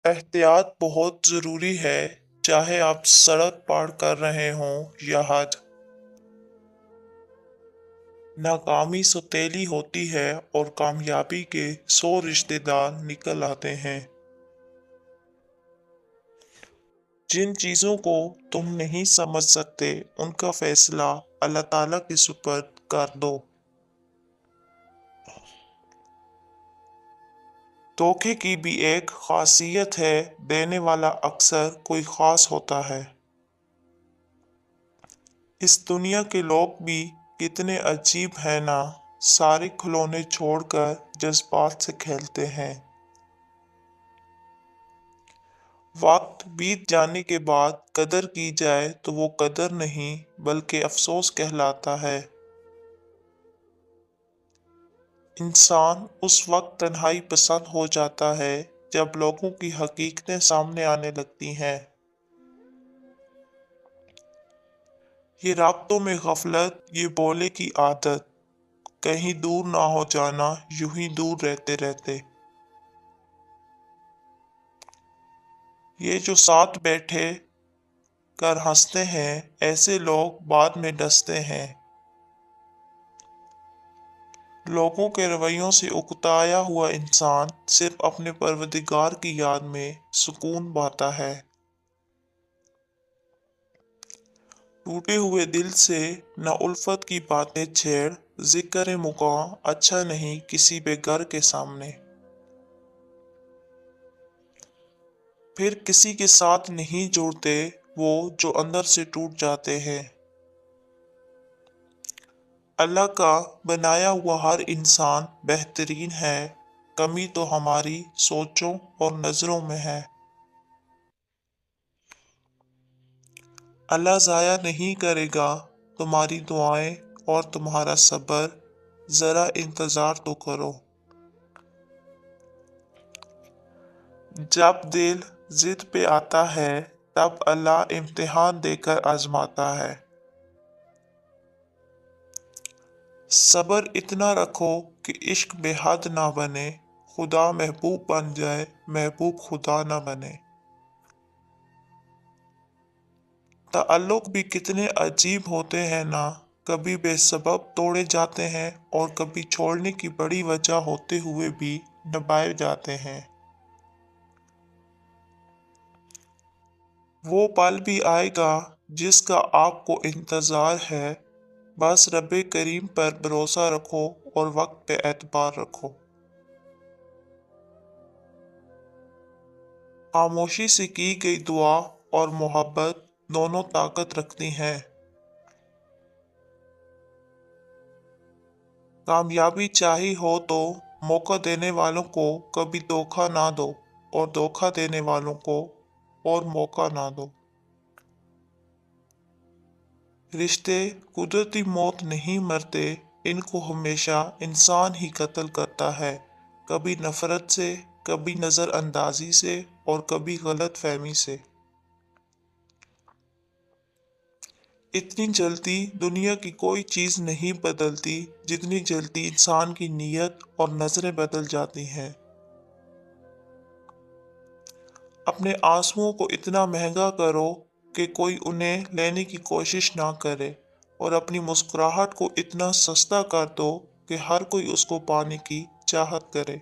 احتیاط بہت ضروری ہے، چاہے آپ سڑک پار کر رہے ہوں یا حد۔ ناکامی ستیلی ہوتی ہے اور کامیابی کے 100 رشتے دار نکل آتے ہیں۔ جن چیزوں کو تم نہیں سمجھ سکتے ان کا فیصلہ اللہ تعالیٰ کے سپرد کر دو۔ دھوکے کی بھی ایک خاصیت ہے، دینے والا اکثر کوئی خاص ہوتا ہے۔ اس دنیا کے لوگ بھی کتنے عجیب ہیں نا، سارے کھلونے چھوڑ کر جذبات سے کھیلتے ہیں۔ وقت بیت جانے کے بعد قدر کی جائے تو وہ قدر نہیں بلکہ افسوس کہلاتا ہے۔ انسان اس وقت تنہائی پسند ہو جاتا ہے جب لوگوں کی حقیقتیں سامنے آنے لگتی ہیں۔ یہ رابطوں میں غفلت، یہ بولے کی عادت، کہیں دور نہ ہو جانا، یوں ہی دور رہتے رہتے۔ یہ جو ساتھ بیٹھے کر ہنستے ہیں، ایسے لوگ بعد میں ڈستے ہیں۔ لوگوں کے رویوں سے اکتایا ہوا انسان صرف اپنے پروردگار کی یاد میں سکون پاتا ہے۔ ٹوٹے ہوئے دل سے نہ الفت کی باتیں چھیڑ، ذکر مقام اچھا نہیں کسی بے گھر کے سامنے۔ پھر کسی کے ساتھ نہیں جڑتے وہ جو اندر سے ٹوٹ جاتے ہیں۔ اللہ کا بنایا ہوا ہر انسان بہترین ہے، کمی تو ہماری سوچوں اور نظروں میں ہے۔ اللہ ضائع نہیں کرے گا تمہاری دعائیں اور تمہارا صبر، ذرا انتظار تو کرو۔ جب دل ضد پہ آتا ہے تب اللہ امتحان دے کر آزماتا ہے۔ صبر اتنا رکھو کہ عشق بے حد نہ بنے، خدا محبوب بن جائے محبوب خدا نہ بنے۔ تعلق بھی کتنے عجیب ہوتے ہیں نا، کبھی بے سبب توڑے جاتے ہیں اور کبھی چھوڑنے کی بڑی وجہ ہوتے ہوئے بھی نبھائے جاتے ہیں۔ وہ پل بھی آئے گا جس کا آپ کو انتظار ہے، بس رب کریم پر بھروسہ رکھو اور وقت پہ اعتبار رکھو۔ خاموشی سے کی گئی دعا اور محبت دونوں طاقت رکھتی ہیں۔ کامیابی چاہی ہو تو موقع دینے والوں کو کبھی دھوکہ نہ دو اور دھوکہ دینے والوں کو اور موقع نہ دو۔ رشتے قدرتی موت نہیں مرتے، ان کو ہمیشہ انسان ہی قتل کرتا ہے، کبھی نفرت سے، کبھی نظر اندازی سے اور کبھی غلط فہمی سے۔ اتنی جلدی دنیا کی کوئی چیز نہیں بدلتی جتنی جلدی انسان کی نیت اور نظریں بدل جاتی ہیں۔ اپنے آنسوؤں کو اتنا مہنگا کرو کہ کوئی انہیں لینے کی کوشش نہ کرے، اور اپنی مسکراہٹ کو اتنا سستا کر دو کہ ہر کوئی اس کو پانے کی چاہت کرے۔